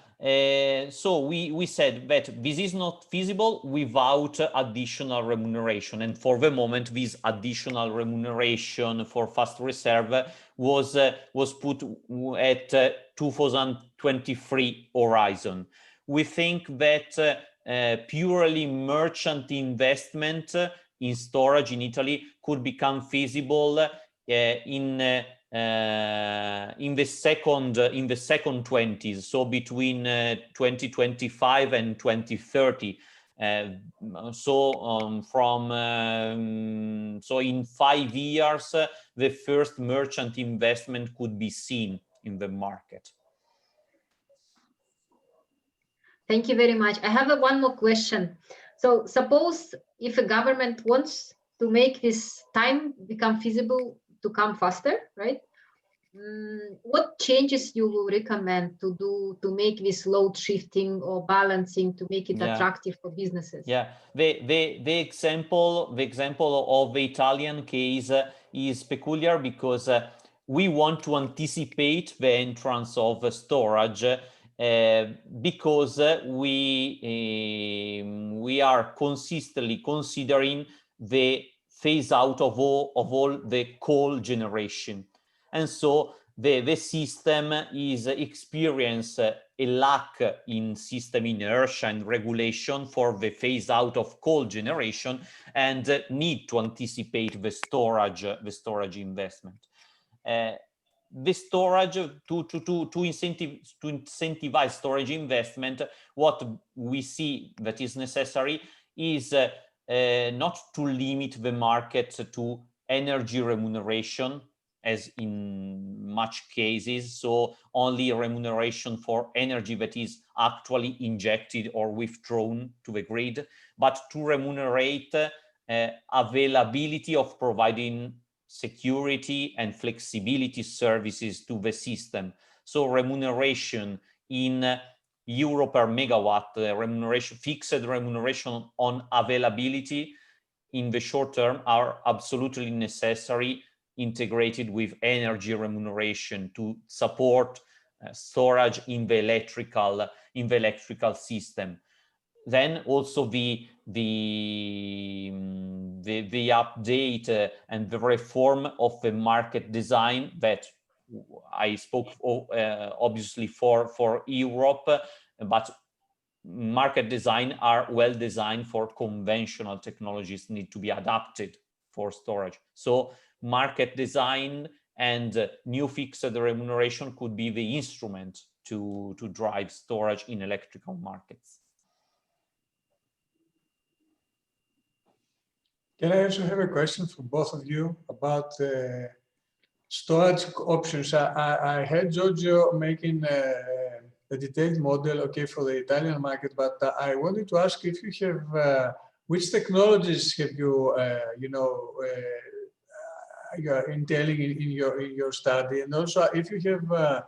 so we said that this is not feasible without additional remuneration, and for the moment this additional remuneration for fast reserve was put at 2023 horizon. We think that purely merchant investment in storage in Italy could become feasible in the second 20s, so between 2025 and 2030. So in 5 years, the first merchant investment could be seen in the market. Thank you very much. I have one more question. So suppose if a government wants to make this time become feasible to come faster, right? What changes you will recommend to do to make this load shifting or balancing to make it attractive for businesses? Yeah, the example of the Italian case is peculiar because we want to anticipate the entrance of storage because we are consistently considering the phase out of all the coal generation. And so the system is experience a lack in system inertia and regulation for the phase out of coal generation, and need to anticipate the storage investment. The storage to incentivize storage investment, what we see that is necessary is not to limit the market to energy remuneration, as in much cases, so only remuneration for energy that is actually injected or withdrawn to the grid, but to remunerate availability of providing security and flexibility services to the system. So remuneration in euro per megawatt, remuneration, fixed remuneration on availability in the short term are absolutely necessary, integrated with energy remuneration to support storage in the electrical system. Then also the update and the reform of the market design that I spoke obviously for Europe, but market design are well designed for conventional technologies, need to be adapted for storage. So market design and new fixed remuneration could be the instrument to drive storage in electrical markets. Can I also have a question for both of you about storage options? I heard Giorgio making a detailed model, okay, for the Italian market, but I wanted to ask if you have, which technologies have you, you are entailing in your study, and also if you have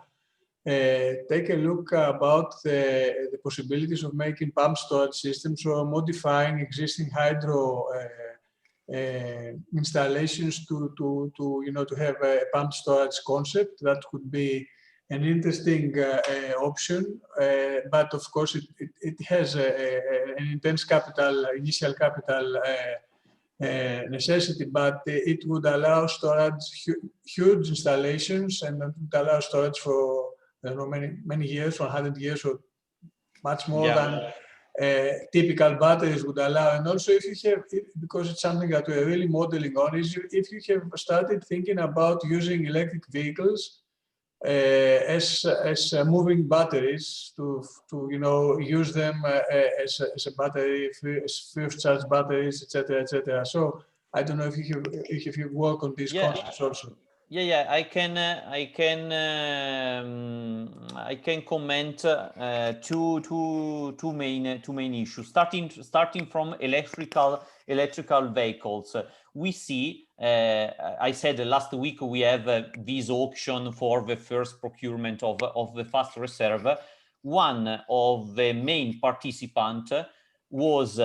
take a look about the possibilities of making pump storage systems or modifying existing hydro installations to have a pump storage concept. That could be an interesting option, but of course it has an intense initial capital necessity, but it would allow storage, huge installations, and it would allow storage for many years, 100 years or much more than typical batteries would allow. And also if you have, because it's something that we're really modeling on, is if you have started thinking about using electric vehicles as moving batteries to use them as a battery, as first charge batteries, etc. So I don't know if you work on these concepts also. Yeah, I can comment two main issues. Starting from electrical vehicles, we see. I said last week we have this auction for the first procurement of the fast reserve. One of the main participants was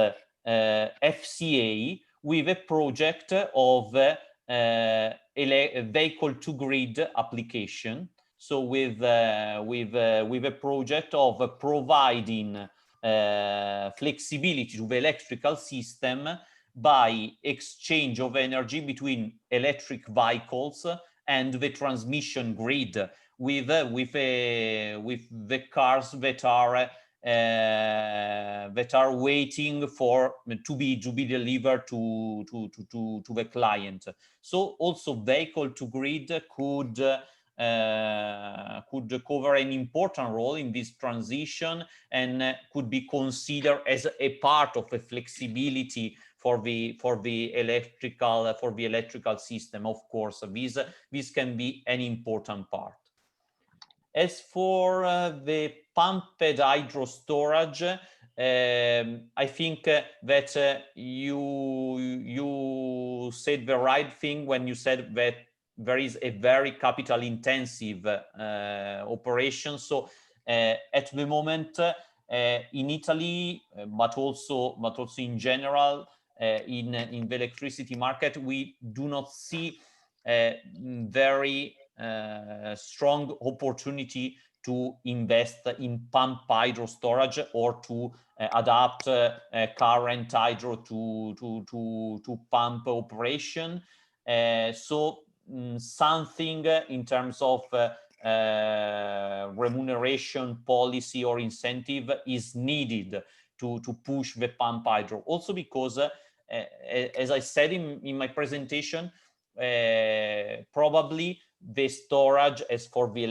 FCA with a project of a vehicle to grid application. So with a project of providing flexibility to the electrical system by exchange of energy between electric vehicles and the transmission grid with the cars that are waiting for to be delivered to the client. So also vehicle to grid could cover an important role in this transition and could be considered as a part of the flexibility for the electrical system. Of course, this can be an important part. As for the pumped hydro storage, I think that you said the right thing when you said that there is a very capital intensive operation. So at the moment in Italy, but also in general in the electricity market, we do not see very strong opportunity to invest in pump hydro storage or to adapt current hydro to pump operation. So something in terms of remuneration policy or incentive is needed to push the pump hydro. Also because, as I said in my presentation, probably the storage, as for the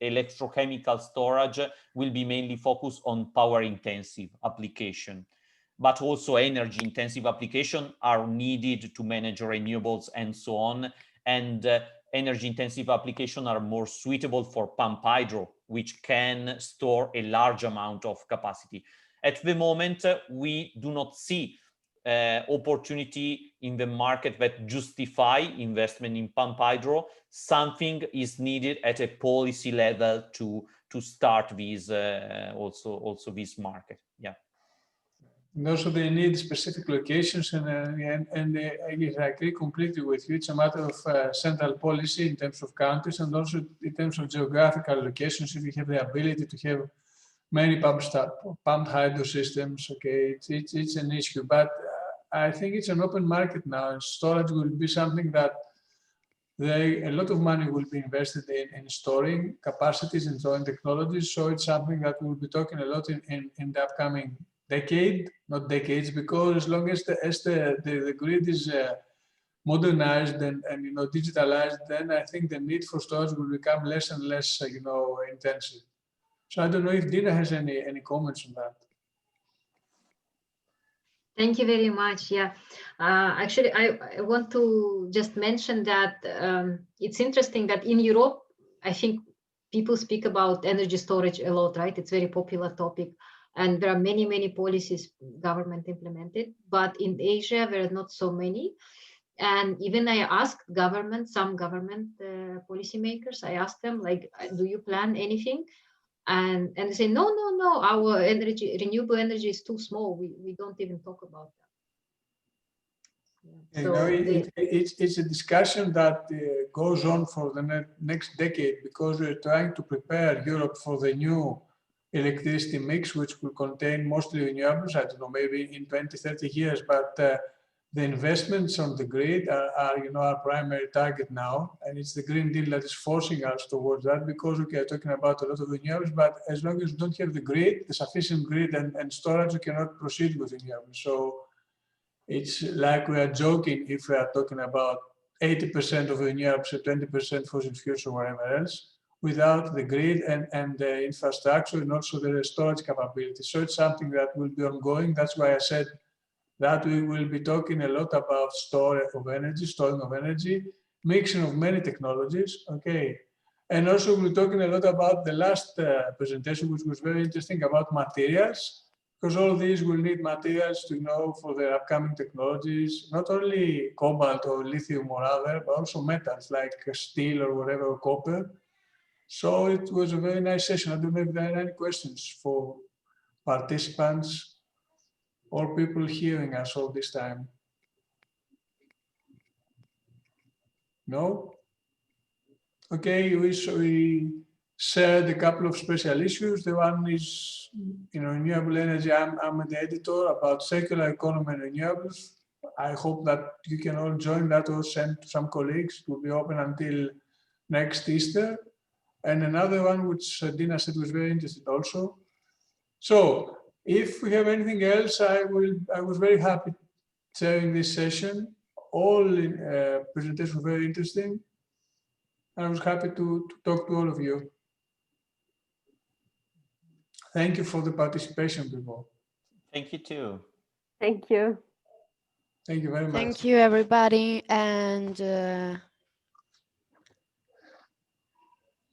electrochemical storage, will be mainly focused on power intensive application. But also energy intensive applications are needed to manage renewables and so on. And energy intensive applications are more suitable for pump hydro, which can store a large amount of capacity. At the moment, we do not see opportunity in the market that justify investment in pump hydro. Something is needed at a policy level to start this also this market. Yeah. And also they need specific locations, and I agree completely with you. It's a matter of central policy in terms of countries, and also in terms of geographical locations. If you have the ability to have many pumped hydro systems, okay, it's an issue. But I think it's an open market now, and storage will be something that a lot of money will be invested in storing capacities and storing technologies. So it's something that we'll be talking a lot in the upcoming decade, not decades, because as long as the grid is modernized and digitalized, then I think the need for storage will become less and less intensive. So I don't know if Dina has any comments on that. Thank you very much. Yeah, actually, I want to just mention that it's interesting that in Europe, I think people speak about energy storage a lot, right? It's a very popular topic. And there are many, many policies government implemented, but in Asia, there are not so many. And even I asked some government policymakers, I asked them, like, do you plan anything? And they say, no, our renewable energy is too small. We don't even talk about that. So it's a discussion that goes on for the next decade, because we're trying to prepare Europe for the new electricity mix, which will contain mostly renewables. I don't know, maybe in 20, 30 years, but the investments on the grid are our primary target now, and it's the Green Deal that is forcing us towards that, because we are talking about a lot of renewables, but as long as you don't have the grid, the sufficient grid and storage, you cannot proceed with renewables. So it's like we are joking if we are talking about 80% of renewables, 20% fossil fuels or whatever else, without the grid and the infrastructure and also the storage capability. So it's something that will be ongoing. That's why I said that we will be talking a lot about storing of energy, mixing of many technologies, okay. And also we're talking a lot about the last presentation, which was very interesting, about materials, because all these will need materials to for the upcoming technologies, not only cobalt or lithium or other, but also metals like steel or whatever, or copper. So it was a very nice session. I don't know if there are any questions for participants or people hearing us all this time. No? Okay, we shared a couple of special issues. The one is, renewable energy. I'm the editor about circular economy and renewables. I hope that you can all join that or send to some colleagues. It will be open until next Easter. And another one, which Dina said was very interesting also. So if we have anything else, I was very happy sharing this session. All presentations were very interesting. I was happy to talk to all of you. Thank you for the participation, people. Thank you too. Thank you. Thank you very much. Thank you, everybody. And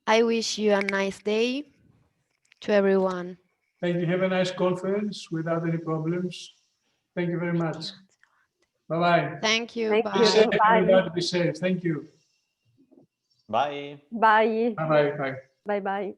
I wish you a nice day to everyone. Thank you. Have a nice conference without any problems. Thank you very much. Bye-bye. Thank you. Thank Bye. you. Be safe, Bye. everybody. Be safe. Thank you. Bye. Bye. Bye-bye. Bye. Bye-bye.